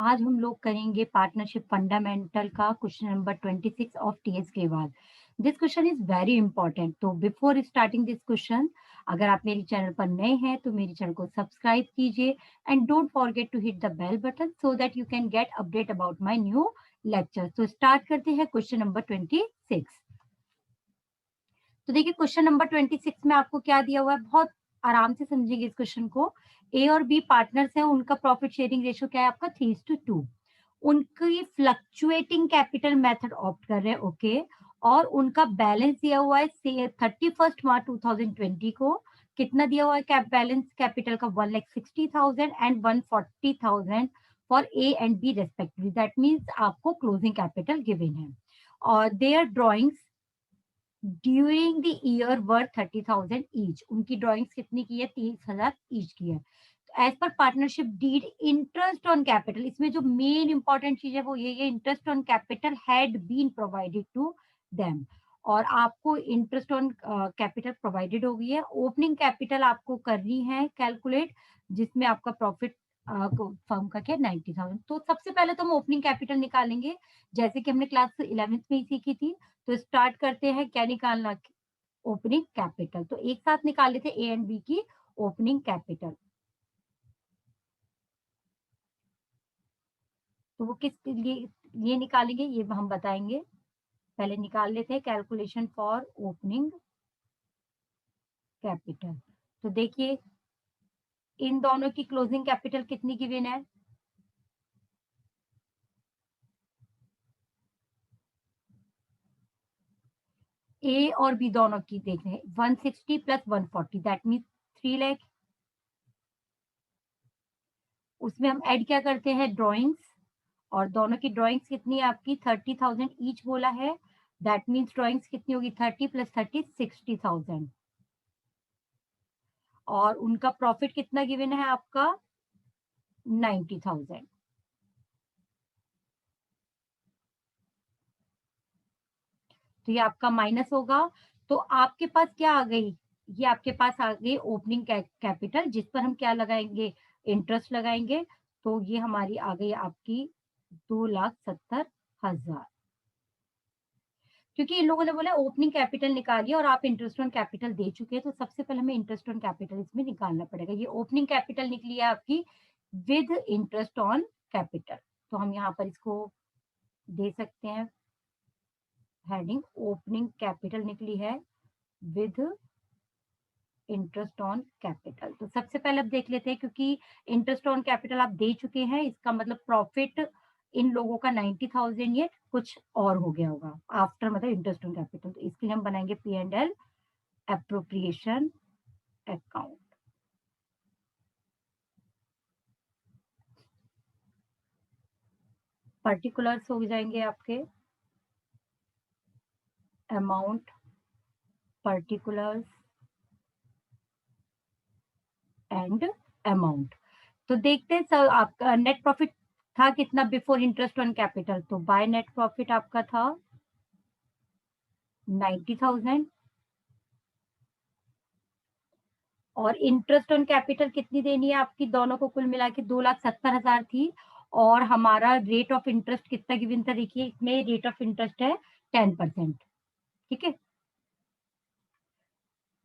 आज हम लोग करेंगे पार्टनरशिप फंडामेंटल का question number 26 of TS Grewal. This question is very important. तो बिफोर स्टार्टिंग दिस क्वेश्चन, अगर आप मेरे चैनल पर नए हैं तो मेरे चैनल को सब्सक्राइब कीजिए and don't forget to hit the bell button so that you can get update about my new lecture. तो स्टार्ट करते हैं क्वेश्चन नंबर 26। तो देखिए क्वेश्चन नंबर 26 में आपको क्या दिया हुआ है, बहुत आराम से समझिएगा इस क्वेश्चन को। ए और बी पार्टनर्स हैं, उनका प्रॉफिट शेयरिंग रेशियो क्या है आपका 3:2। उनकी फ्लक्चुएटिंग कैपिटल मेथड ऑप्ट कर रहे हैं, ओके। और उनका बैलेंस दिया हुआ है 31 मार्च 2020 को। कितना दिया हुआ है बैलेंस कैपिटल का 1,60,000 and 140,000 for A and B respectively. That means आपको क्लोजिंग कैपिटल गिवन है। और their drawings during the year worth 30,000 each. उनकी ड्राइंग्स कितनी की है, 30,000 ईच की है। As per partnership deed interest on capital, इसमें जो मेन इंपॉर्टेंट चीज है वो ये interest on capital had been provided to them. और आपको इंटरेस्ट ऑन कैपिटल प्रोवाइडेड हो गई है। ओपनिंग कैपिटल आपको करनी है कैलकुलेट, जिसमें आपका प्रॉफिट फर्म का क्या 90,000। तो सबसे पहले तो हम ओपनिंग कैपिटल निकालेंगे, जैसे कि हमने क्लास 11th में ही सीखी थी। तो स्टार्ट करते हैं, क्या निकालना, ओपनिंग कैपिटल। तो एक साथ निकाल लेते ए एंड बी की ओपनिंग कैपिटल। तो वो किस लिए ये निकालेंगे ये हम बताएंगे। पहले निकाल लेते हैं कैलकुलेशन फॉर ओपनिंग कैपिटल। तो देखिए इन दोनों की क्लोजिंग कैपिटल कितनी गिवन है, ए और बी दोनों की देख रहे हैं 160 प्लस 140 दैट मीन 3 लाख। उसमें हम ऐड क्या करते हैं, ड्रॉइंग्स। और दोनों की ड्रॉइंग्स कितनी है आपकी 30,000 ईच बोला है। दैट मीन्स ड्रॉइंग्स कितनी होगी 30 प्लस 30 60,000। और उनका प्रॉफिट कितना गिवन है आपका 90,000। तो ये आपका माइनस होगा। तो आपके पास क्या आ गई, ये आपके पास आ गई ओपनिंग कैपिटल, जिस पर हम क्या लगाएंगे, इंटरेस्ट लगाएंगे। तो ये हमारी आ गई आपकी 2,70,000। क्योंकि इन लोगों ने बोला ओपनिंग कैपिटल निकालिए और आप इंटरेस्ट ऑन कैपिटल दे चुके हैं, तो सबसे पहले हमें इंटरेस्ट ऑन कैपिटल इसमें निकालना पड़ेगा। ये ओपनिंग कैपिटल निकली है आपकी विद इंटरेस्ट ऑन कैपिटल। तो हम यहाँ पर इसको दे सकते हैं हेडिंग, ओपनिंग कैपिटल निकली है विद इंटरेस्ट ऑन कैपिटल। तो सबसे पहले अब देख लेते हैं, क्योंकि इंटरेस्ट ऑन कैपिटल आप दे चुके हैं, इसका मतलब प्रॉफिट इन लोगों का 90,000 ये कुछ और हो गया होगा आफ्टर मतलब इंटरेस्ट ऑन कैपिटल। तो इसके लिए हम बनाएंगे P and L appropriation account. Particulars हो जाएंगे आपके अमाउंट, पर्टिकुलर्स एंड अमाउंट। तो देखते हैं सर आपका नेट प्रॉफिट था कितना बिफोर इंटरेस्ट ऑन कैपिटल। तो बाय नेट प्रॉफिट आपका था 90,000 और इंटरेस्ट ऑन कैपिटल कितनी देनी है आपकी, दोनों को कुल मिला के 2,70,000 थी। और हमारा रेट ऑफ इंटरेस्ट कितना गिवन था, देखिए इसमें रेट ऑफ इंटरेस्ट है 10%। ठीक है,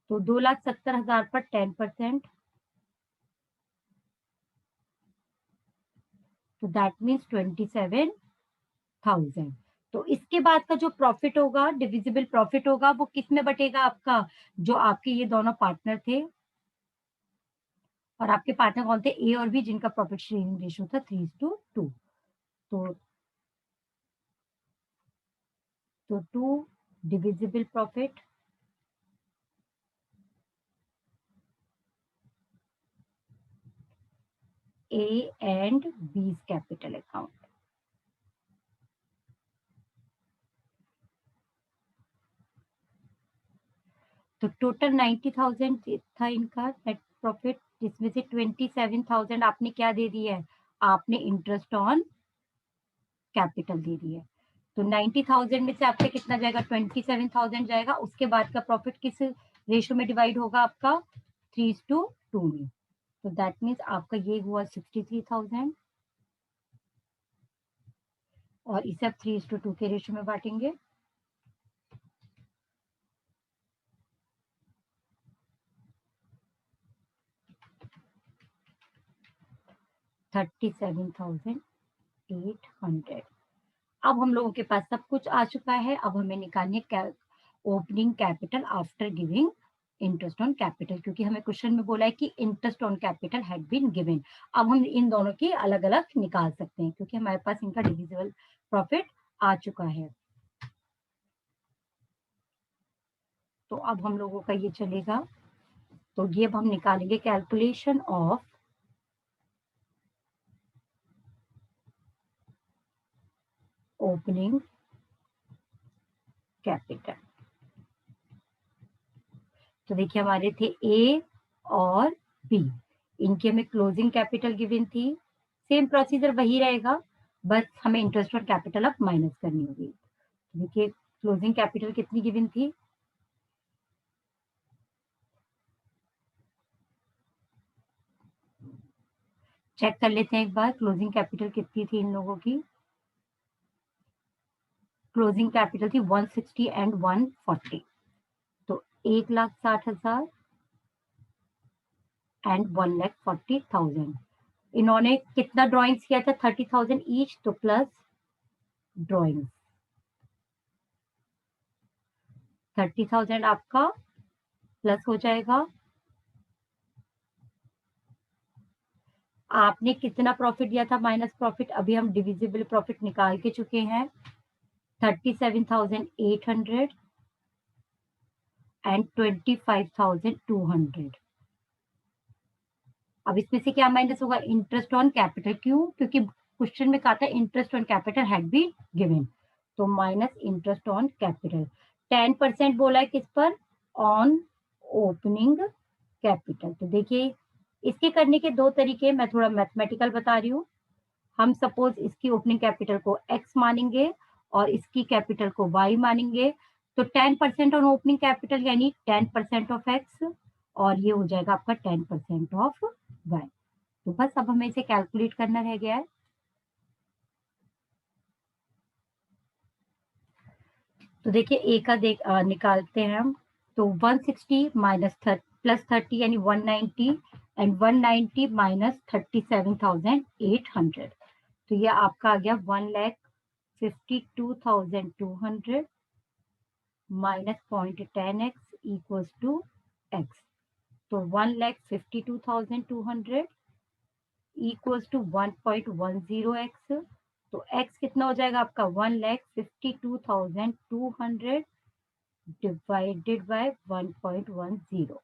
तो 2,70,000 पर 10%, तो दैट मीन्स 27,000। तो इसके बाद का जो प्रॉफिट होगा, डिविजिबल प्रॉफिट होगा, वो किस में बटेगा आपका, जो आपके ये दोनों पार्टनर थे। और आपके पार्टनर कौन थे, ए और बी, जिनका प्रॉफिट शेयरिंग रेशियो था 3:2। तो 2 divisible profit A and B's capital account. तो टोटल 90,000 था इनका नेट प्रॉफिट, जिसमें से 27,000 आपने क्या दे दी है, आपने इंटरेस्ट ऑन कैपिटल दे दी है। तो 90,000 में से आपसे कितना जाएगा, 27,000 जाएगा। उसके बाद का प्रॉफिट किस रेशियो में डिवाइड होगा आपका 3:2 में। तो दैट मीन्स आपका ये हुआ 63,000 और इसे आप 3:2 के रेशियो में बांटेंगे। $37,800। अब हम लोगों के पास सब कुछ आ चुका है। अब हमें निकालनी है opening capital after giving interest on capital, क्योंकि हमें क्वेश्चन में बोला है कि interest on capital had been given. अब हम इन दोनों की अलग अलग निकाल सकते हैं क्योंकि हमारे पास इनका डिविजिबल प्रॉफिट आ चुका है। तो अब हम लोगों का ये चलेगा। तो ये अब हम निकालेंगे कैलकुलेशन ऑफ ओपनिंग कैपिटल। तो देखिए हमारे थे ए और बी, इनकी हमें क्लोजिंग कैपिटल गिवन थी। सेम प्रोसीजर वही रहेगा, बस हमें इंटरेस्ट और कैपिटल अब माइनस करनी होगी। तो देखिए क्लोजिंग कैपिटल कितनी गिवन थी, चेक कर लेते हैं एक बार क्लोजिंग कैपिटल कितनी थी इन लोगों की। क्लोजिंग कैपिटल थी 160 एंड 140, तो 1,60,000 एंड 1,40,000। इन्होंने कितना ड्रॉइंग्स किया था, 30,000 ईच, तो प्लस ड्रॉइंग्स 30,000 आपका प्लस हो जाएगा। आपने कितना प्रॉफिट दिया था माइनस प्रॉफिट, अभी हम डिविजिबल प्रॉफिट निकाल के चुके हैं, 37,800 एंड 25,200। अब इसमें से क्या माइनस होगा, इंटरेस्ट ऑन कैपिटल। क्यों, क्योंकि क्वेश्चन में कहा था interest on capital had been given, तो माइनस इंटरेस्ट ऑन कैपिटल। 10% बोला है किस पर, ऑन ओपनिंग कैपिटल। तो देखिए इसके करने के दो तरीके, मैं थोड़ा मैथमेटिकल बता रही हूँ। हम सपोज इसकी ओपनिंग कैपिटल को x मानेंगे और इसकी कैपिटल को y मानेंगे, तो 10% ऑन ओपनिंग कैपिटल यानी 10% ऑफ x, और ये हो जाएगा आपका 10% ऑफ y। तो बस अब हमें इसे कैलकुलेट करना रह गया है। तो देखिए ए का निकालते हैं हम। तो 160 माइनस प्लस 30 यानी 190 एंड 190 माइनस 37,800, तो ये आपका आ गया 1,52,200 minus 0.10x equals to x। तो 1,52,200 इक्वल्स टू 1.10x। तो x कितना हो जाएगा आपका, 1,52,200 डिवाइडेड बाय 1.10।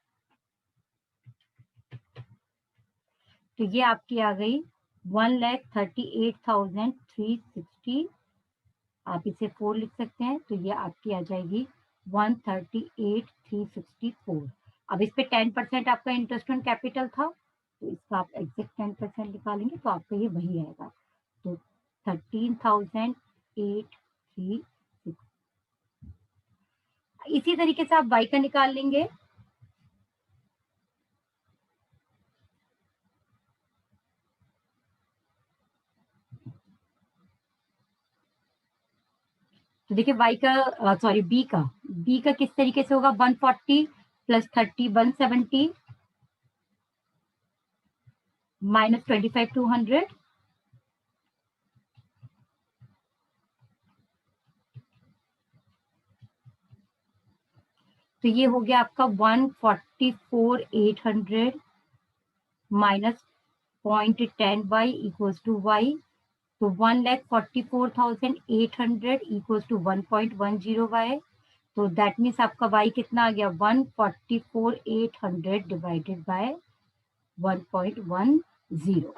तो ये आपकी आ गई 1,38,360। आप इसे 4 लिख सकते हैं, तो ये आपकी आ जाएगी 138,364। अब इस पे 10% आपका इंटरेस्ट ऑन कैपिटल था, तो इसका आप एग्जैक्ट 10% निकालेंगे तो आपका ये वही आएगा। तो 13,836। इसी तरीके से आप वाई का निकाल लेंगे। तो देखिए वाई का सॉरी बी का किस तरीके से होगा, 140 प्लस 30 170 माइनस 25,200। तो ये हो गया आपका 144,800 minus 0.10y equals to y। तो 1,44,800 इक्वल्स टू 1.10y। तो दैट मीन्स आपका y कितना आ गया, 144,800 डिवाइडेड बाय 1.10।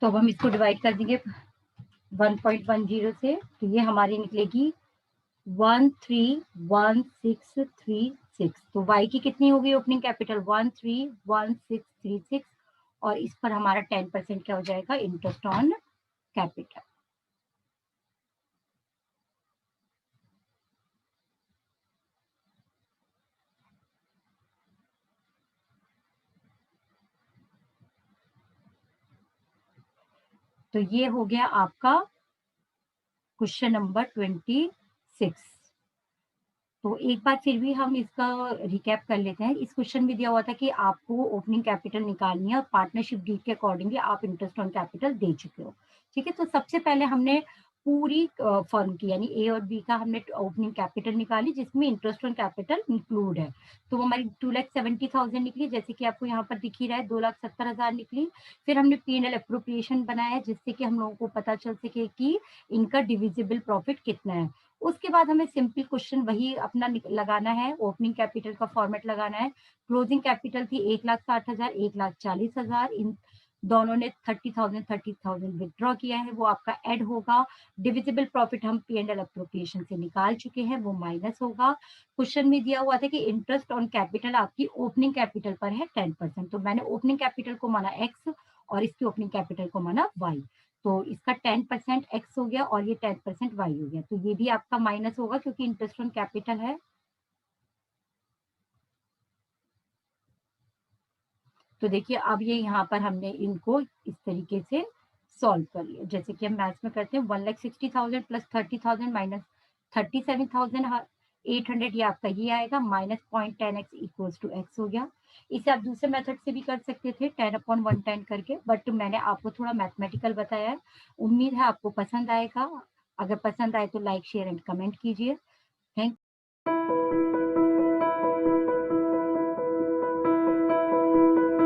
तो अब हम इसको डिवाइड कर देंगे 1.10 से, तो ये हमारी निकलेगी 131636। तो y की कितनी होगी ओपनिंग कैपिटल, 131636, और इस पर हमारा 10% क्या हो जाएगा, इंटरेस्ट ऑन कैपिटल। तो ये हो गया आपका क्वेश्चन नंबर 26। तो एक बार फिर भी हम इसका रिकैप कर लेते हैं। इस क्वेश्चन में दिया हुआ था कि आपको ओपनिंग कैपिटल निकालनी है और पार्टनरशिप डीड के अकॉर्डिंगली आप इंटरेस्ट ऑन कैपिटल दे चुके हो। ठीक है, तो सबसे पहले हमने पूरी फर्म की यानी ए और बी का हमने ओपनिंग कैपिटल निकाली जिसमें इंटरेस्ट ऑन कैपिटल इंक्लूड है। तो वो हमारी 2,70,000 निकली, जैसे कि आपको यहाँ पर दिख ही रहा है 2,70,000 निकली। फिर हमने P&L अप्रोप्रिएशन बनाया जिससे कि हम लोगों को पता चल सके कि इनका डिविजिबल प्रॉफिट कितना है। उसके बाद हमें सिंपल क्वेश्चन वही अपना लगाना है, ओपनिंग कैपिटल का फॉर्मेट लगाना है। क्लोजिंग कैपिटल थी 1,60,000, 1,40,000, इन दोनों ने 30,000 विथड्रॉ किया है, वो आपका ऐड होगा। डिविजिबल प्रॉफिट हम P&L अप्रोप्रिएशन से निकाल चुके हैं, वो माइनस होगा। क्वेश्चन में दिया हुआ था कि इंटरेस्ट ऑन कैपिटल आपकी ओपनिंग कैपिटल पर है 10%, तो मैंने ओपनिंग कैपिटल को माना x और इसकी ओपनिंग कैपिटल को माना y। तो इसका 10% x हो गया और ये 10% y हो गया, तो ये भी आपका माइनस होगा क्योंकि इंटरेस्ट ऑन कैपिटल है। तो देखिए अब ये यहाँ पर हमने इनको इस तरीके से सॉल्व कर लिया, जैसे कि हम मैथ्स में करते हैं 1,60,000 प्लस 30,000 माइनस 37,800, ये आपका ये आएगा minus 0.10x equals to x हो गया। इसे आप दूसरे मेथड से भी कर सकते थे 10/110 करके, बट मैंने आपको थोड़ा मैथमेटिकल बताया है। उम्मीद है आपको पसंद आएगा। अगर पसंद आए तो लाइक शेयर एंड कमेंट कीजिए। थैंक